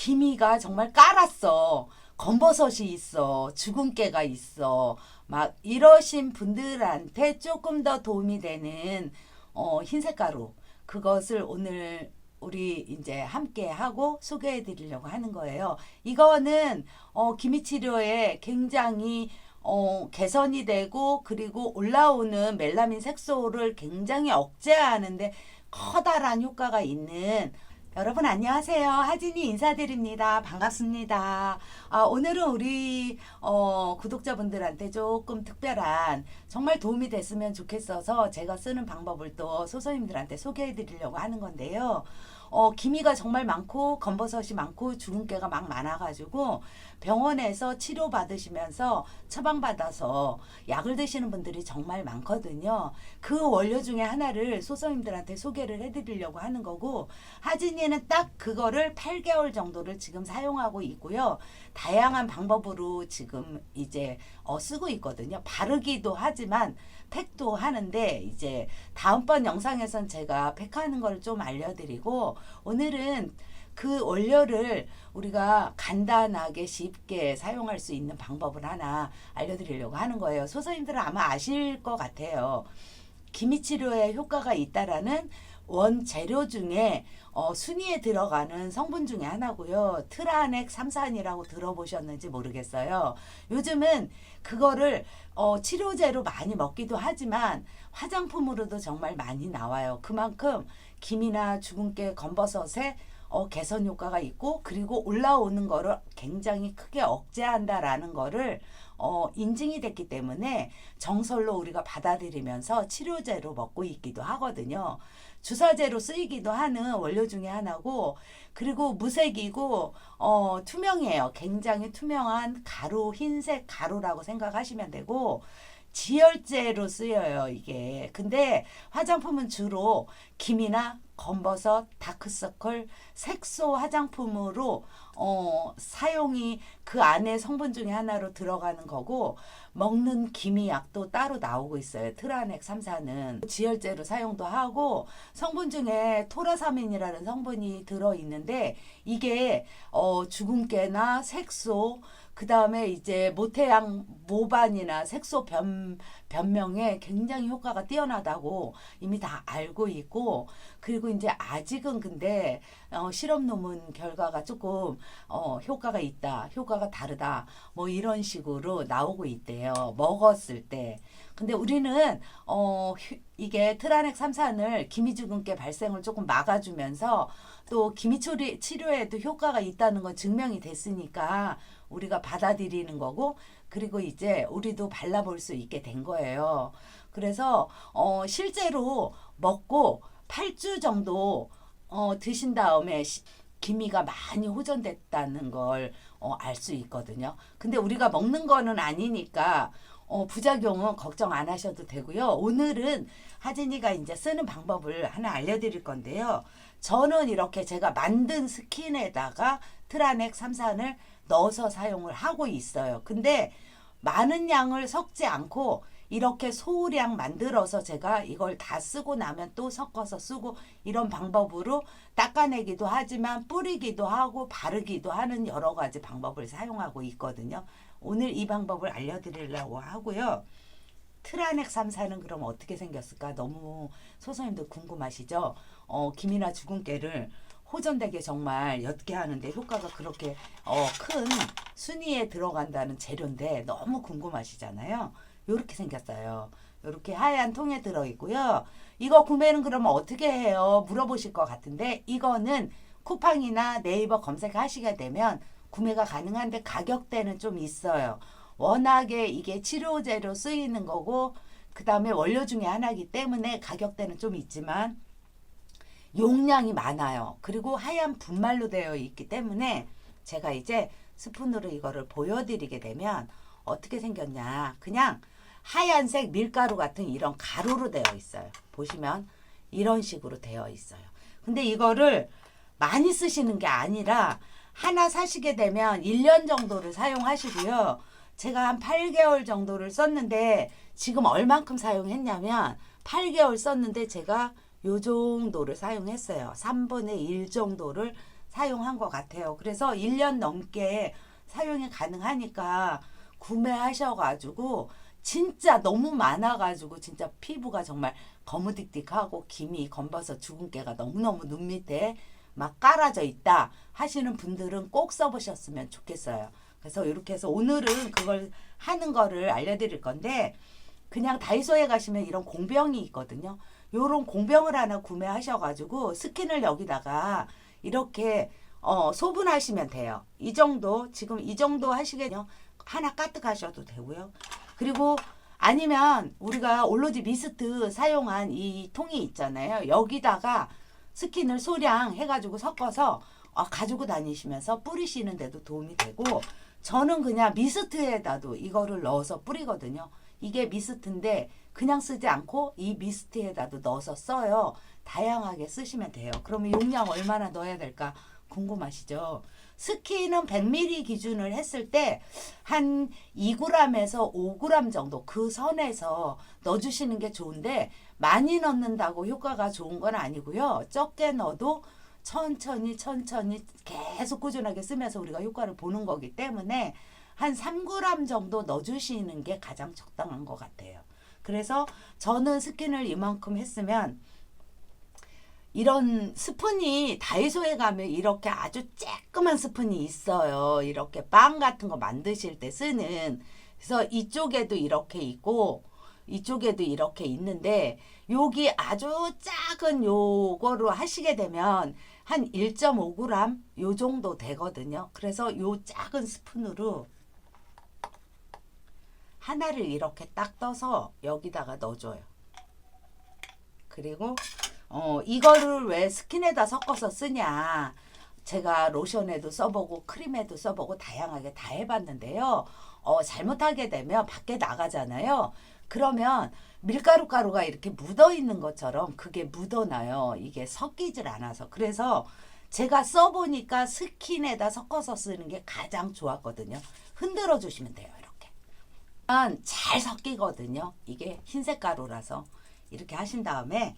기미가 정말 깔았어. 검버섯이 있어. 죽은 깨가 있어. 막 이러신 분들한테 조금 더 도움이 되는 흰색 가루. 그것을 오늘 우리 이제 함께 하고 소개해 드리려고 하는 거예요. 이거는 기미 치료에 굉장히 개선이 되고 그리고 올라오는 멜라민 색소를 굉장히 억제하는데 커다란 효과가 있는 여러분 안녕하세요. 하진이 인사드립니다. 반갑습니다. 오늘은 우리 구독자분들한테 조금 특별한 정말 도움이 됐으면 좋겠어서 제가 쓰는 방법을 또 소소님들한테 소개해 드리려고 하는 건데요. 기미가 정말 많고 검버섯이 많고 주근깨가 막 많아가지고 병원에서 치료받으시면서 처방받아서 약을 드시는 분들이 정말 많거든요. 그 원료 중에 하나를 소소님들한테 소개를 해드리려고 하는 거고, 하진이는 딱 그거를 8개월 정도를 지금 사용하고 있고요. 다양한 방법으로 지금 이제 쓰고 있거든요. 바르기도 하지만 팩도 하는데 이제 다음번 영상에선 제가 팩하는 걸 좀 알려드리고, 오늘은 그 원료를 우리가 간단하게 쉽게 사용할 수 있는 방법을 하나 알려드리려고 하는 거예요. 소소님들은 아마 아실 것 같아요. 기미 치료에 효과가 있다라는 원재료 중에 순위에 들어가는 성분 중에 하나고요. 트라넥 삼산이라고 들어보셨는지 모르겠어요. 요즘은 그거를 치료제로 많이 먹기도 하지만 화장품으로도 정말 많이 나와요. 그만큼 기미나 주근깨, 검버섯에 개선 효과가 있고 그리고 올라오는 거를 굉장히 크게 억제한다라는 거를 인증이 됐기 때문에 정설로 우리가 받아들이면서 치료제로 먹고 있기도 하거든요. 주사제로 쓰이기도 하는 원료 중에 하나고, 그리고 무색이고 투명해요. 굉장히 투명한 가루, 흰색 가루라고 생각하시면 되고, 지혈제로 쓰여요, 이게. 근데 화장품은 주로 기미나 검버섯, 다크서클, 색소 화장품으로 사용이 그 안에 성분 중에 하나로 들어가는 거고, 먹는 기미약도 따로 나오고 있어요. 트라넥 3사는 지혈제로 사용도 하고, 성분 중에 토라사민이라는 성분이 들어있는데 이게 주근깨나 색소, 그 다음에 이제 모태양 모반이나 색소 변명에 굉장히 효과가 뛰어나다고 이미 다 알고 있고, 그리고 이제 아직은 근데 실험 논문 결과가 조금 효과가 있다, 효과가 다르다, 뭐 이런 식으로 나오고 있대요. 먹었을 때. 근데 우리는 이게 트라넥 삼산을 기미주근깨 발생을 조금 막아주면서 또 기미 치료에도 효과가 있다는 건 증명이 됐으니까 우리가 받아들이는 거고, 그리고 이제 우리도 발라볼 수 있게 된 거예요. 그래서 실제로 먹고 8주 정도 드신 다음에 기미가 많이 호전됐다는 걸 알 수 있거든요. 근데 우리가 먹는 거는 아니니까 부작용은 걱정 안 하셔도 되고요. 오늘은 하진이가 이제 쓰는 방법을 하나 알려드릴 건데요. 저는 이렇게 제가 만든 스킨에다가 트라넥 삼산을 넣어서 사용을 하고 있어요. 근데 많은 양을 섞지 않고 이렇게 소량 만들어서 제가 이걸 다 쓰고 나면 또 섞어서 쓰고, 이런 방법으로 닦아내기도 하지만 뿌리기도 하고 바르기도 하는 여러 가지 방법을 사용하고 있거든요. 오늘 이 방법을 알려드리려고 하고요. 트라넥 3사는 그럼 어떻게 생겼을까? 너무 소소님들 궁금하시죠? 기미나 주근깨를 호전되게 정말 옅게 하는데 효과가 그렇게 큰 순위에 들어간다는 재료인데 너무 궁금하시잖아요. 요렇게 생겼어요. 요렇게 하얀 통에 들어있고요. 이거 구매는 그러면 어떻게 해요? 물어보실 것 같은데, 이거는 쿠팡이나 네이버 검색하시게 되면 구매가 가능한데 가격대는 좀 있어요. 워낙에 이게 치료제로 쓰이는 거고 그 다음에 원료 중에 하나이기 때문에 가격대는 좀 있지만 용량이 많아요. 그리고 하얀 분말로 되어 있기 때문에 제가 이제 스푼으로 이거를 보여드리게 되면 어떻게 생겼냐, 그냥 하얀색 밀가루 같은 이런 가루로 되어 있어요. 보시면 이런 식으로 되어 있어요. 근데 이거를 많이 쓰시는 게 아니라 하나 사시게 되면 1년 정도를 사용하시고요. 제가 한 8개월 정도를 썼는데 지금 얼만큼 사용했냐면 8개월 썼는데 제가 요 정도를 사용했어요. 3분의 1 정도를 사용한 것 같아요. 그래서 1년 넘게 사용이 가능하니까 구매하셔가지고 진짜 너무 많아가지고 진짜 피부가 정말 거무딕딕하고 김이 검버섯 주근깨가 너무너무 눈 밑에 막 깔아져 있다 하시는 분들은 꼭 써보셨으면 좋겠어요. 그래서 이렇게 해서 오늘은 그걸 하는 거를 알려드릴 건데, 그냥 다이소에 가시면 이런 공병이 있거든요. 요런 공병을 하나 구매하셔가지고 스킨을 여기다가 이렇게 소분하시면 돼요. 이 정도, 지금 이 정도 하시겠요. 하나 가득 하셔도 되고요. 그리고 아니면 우리가 올로지 미스트 사용한 이 통이 있잖아요. 여기다가 스킨을 소량 해가지고 섞어서 가지고 다니시면서 뿌리시는 데도 도움이 되고, 저는 그냥 미스트에다도 이거를 넣어서 뿌리거든요. 이게 미스트인데 그냥 쓰지 않고 이 미스트에다도 넣어서 써요. 다양하게 쓰시면 돼요. 그러면 용량 얼마나 넣어야 될까 궁금하시죠? 스킨은 100ml 기준을 했을 때 한 2g에서 5g 정도 그 선에서 넣어주시는 게 좋은데, 많이 넣는다고 효과가 좋은 건 아니고요. 적게 넣어도 천천히 계속 꾸준하게 쓰면서 우리가 효과를 보는 거기 때문에 한 3g 정도 넣어주시는 게 가장 적당한 것 같아요. 그래서 저는 스킨을 이만큼 했으면, 이런 스푼이 다이소에 가면 이렇게 아주 쬐끄만 스푼이 있어요. 이렇게 빵 같은 거 만드실 때 쓰는. 그래서 이쪽에도 이렇게 있고 이쪽에도 이렇게 있는데, 여기 아주 작은 요거로 하시게 되면 한 1.5g 요 정도 되거든요. 그래서 요 작은 스푼으로 하나를 이렇게 딱 떠서 여기다가 넣어줘요. 그리고 이거를 왜 스킨에다 섞어서 쓰냐, 제가 로션에도 써보고 크림에도 써보고 다양하게 다 해봤는데요. 잘못하게 되면 밖에 나가잖아요. 그러면 밀가루 가루가 이렇게 묻어 있는 것처럼 그게 묻어나요. 이게 섞이질 않아서. 그래서 제가 써보니까 스킨에다 섞어서 쓰는 게 가장 좋았거든요. 흔들어 주시면 돼요. 이렇게 잘 섞이거든요. 이게 흰색 가루라서 이렇게 하신 다음에,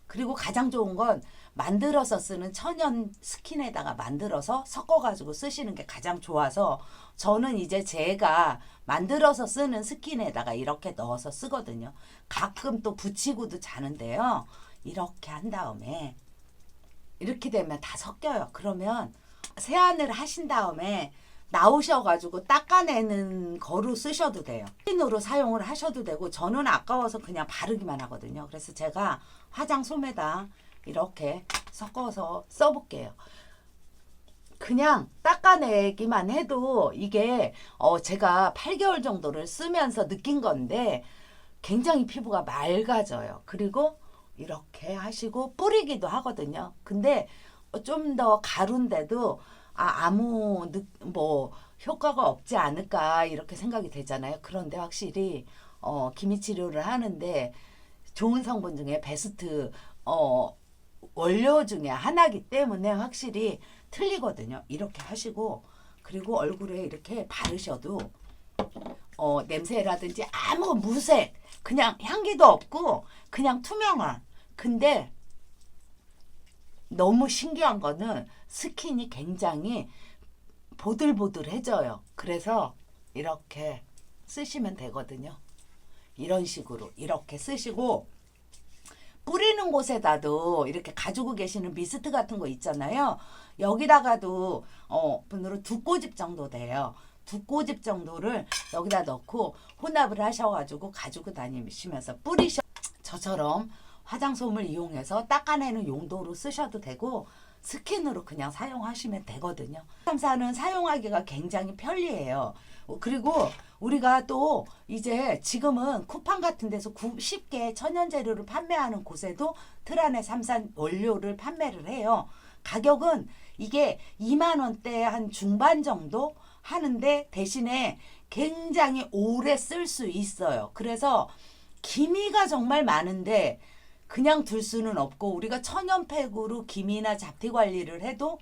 그리고 가장 좋은 건 만들어서 쓰는 천연 스킨에다가 만들어서 섞어가지고 쓰시는 게 가장 좋아서, 저는 이제 제가 만들어서 쓰는 스킨에다가 이렇게 넣어서 쓰거든요. 가끔 또 붙이고도 자는데요. 이렇게 한 다음에 이렇게 되면 다 섞여요. 그러면 세안을 하신 다음에 나오셔가지고 닦아내는 거로 쓰셔도 돼요. 스킨으로 사용을 하셔도 되고, 저는 아까워서 그냥 바르기만 하거든요. 그래서 제가 화장솜에다 이렇게 섞어서 써볼게요. 그냥 닦아내기만 해도 이게 제가 8개월 정도를 쓰면서 느낀 건데 굉장히 피부가 맑아져요. 그리고 이렇게 하시고 뿌리기도 하거든요. 근데 좀 더 가루인데도 아무 효과가 없지 않을까 이렇게 생각이 되잖아요. 그런데 확실히 기미 치료를 하는데 좋은 성분 중에 베스트 원료 중에 하나이기 때문에 확실히 틀리거든요. 이렇게 하시고, 그리고 얼굴에 이렇게 바르셔도 냄새라든지 아무 무색, 그냥 향기도 없고 그냥 투명한. 근데 너무 신기한 거는 스킨이 굉장히 보들보들해져요. 그래서 이렇게 쓰시면 되거든요. 이런 식으로 이렇게 쓰시고, 뿌리는 곳에다도 이렇게 가지고 계시는 미스트 같은 거 있잖아요. 여기다가도 분으로 2꼬집 정도 돼요. 2꼬집 정도를 여기다 넣고 혼합을 하셔가지고 가지고 다니시면서 뿌리셔. 저처럼 화장솜을 이용해서 닦아내는 용도로 쓰셔도 되고, 스킨으로 그냥 사용하시면 되거든요. 3사는 사용하기가 굉장히 편리해요. 그리고 우리가 또 이제 지금은 쿠팡 같은 데서 쉽게 천연 재료를 판매하는 곳에도 트라네 3산 원료를 판매를 해요. 가격은 이게 2만 원대 한 중반 정도 하는데, 대신에 굉장히 오래 쓸 수 있어요. 그래서 기미가 정말 많은데 그냥 둘 수는 없고, 우리가 천연팩으로 기미나 잡티 관리를 해도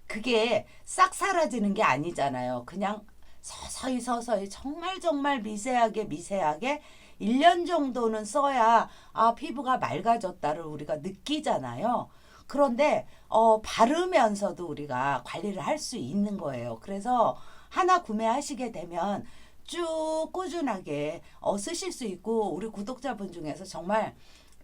그게 싹 사라지는 게 아니잖아요. 그냥 서서히 정말 미세하게 1년 정도는 써야 피부가 맑아졌다를 우리가 느끼잖아요. 그런데 바르면서도 우리가 관리를 할 수 있는 거예요. 그래서 하나 구매하시게 되면 쭉 꾸준하게 쓰실 수 있고, 우리 구독자분 중에서 정말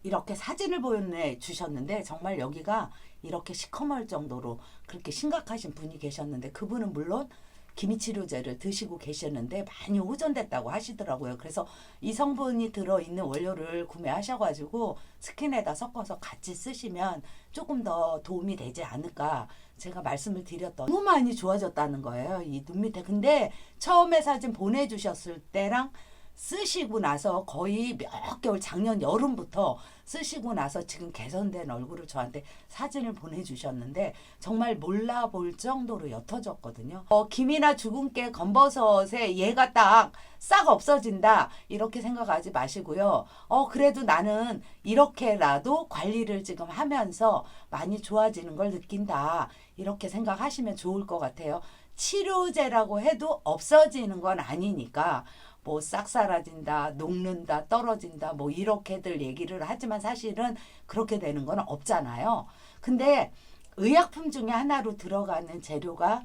이렇게 사진을 보내주셨는데 정말 여기가 이렇게 시커멀 정도로 그렇게 심각하신 분이 계셨는데, 그분은 물론 기미치료제를 드시고 계셨는데 많이 호전됐다고 하시더라고요. 그래서 이 성분이 들어있는 원료를 구매하셔가지고 스킨에다 섞어서 같이 쓰시면 조금 더 도움이 되지 않을까 제가 말씀을 드렸더니 너무 많이 좋아졌다는 거예요. 이 눈 밑에. 근데 처음에 사진 보내주셨을 때랑 쓰시고 나서 거의 몇 개월, 작년 여름부터 쓰시고 나서 지금 개선된 얼굴을 저한테 사진을 보내주셨는데 정말 몰라볼 정도로 옅어졌거든요. 김이나 주근깨, 검버섯에 얘가 딱 싹 없어진다 이렇게 생각하지 마시고요. 그래도 나는 이렇게라도 관리를 지금 하면서 많이 좋아지는 걸 느낀다 이렇게 생각하시면 좋을 것 같아요. 치료제라고 해도 없어지는 건 아니니까 뭐 싹 사라진다, 녹는다, 떨어진다 뭐 이렇게들 얘기를 하지만 사실은 그렇게 되는 건 없잖아요. 근데 의약품 중에 하나로 들어가는 재료가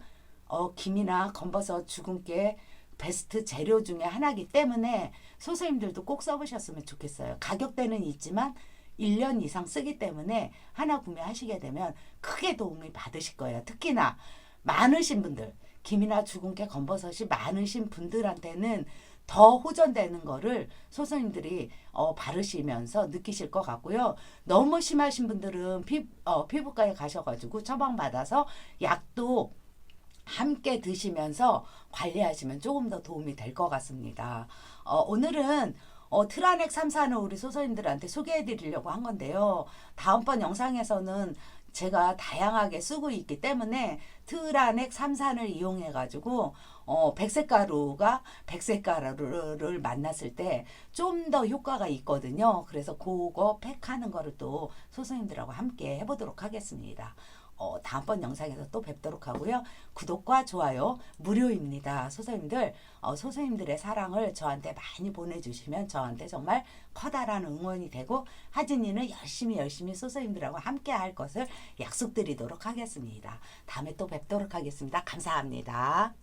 김이나 검버섯, 주근깨 베스트 재료 중에 하나이기 때문에 선생님들도 꼭 써보셨으면 좋겠어요. 가격대는 있지만 1년 이상 쓰기 때문에 하나 구매하시게 되면 크게 도움이 받으실 거예요. 특히나 많으신 분들, 김이나 주근깨, 검버섯이 많으신 분들한테는 더 호전되는 거를 선생님들이 바르시면서 느끼실 것 같고요. 너무 심하신 분들은 피부과에 가셔가지고 처방받아서 약도 함께 드시면서 관리하시면 조금 더 도움이 될 것 같습니다. 오늘은 트라넥 3사는 우리 소서님들한테 소개해 드리려고 한 건데요. 다음번 영상에서는 제가 다양하게 쓰고 있기 때문에 트라넥 3산을 이용해 가지고 백색가루가 백색가루를 만났을 때 좀 더 효과가 있거든요. 그래서 그거 팩하는 거를 또 소서님들하고 함께 해보도록 하겠습니다. 다음번 영상에서 또 뵙도록 하고요. 구독과 좋아요 무료입니다. 소서님들, 소서님들의 사랑을 저한테 많이 보내주시면 저한테 정말 커다란 응원이 되고 하진이는 열심히 소서님들하고 함께 할 것을 약속드리도록 하겠습니다. 다음에 또 뵙도록 하겠습니다. 감사합니다.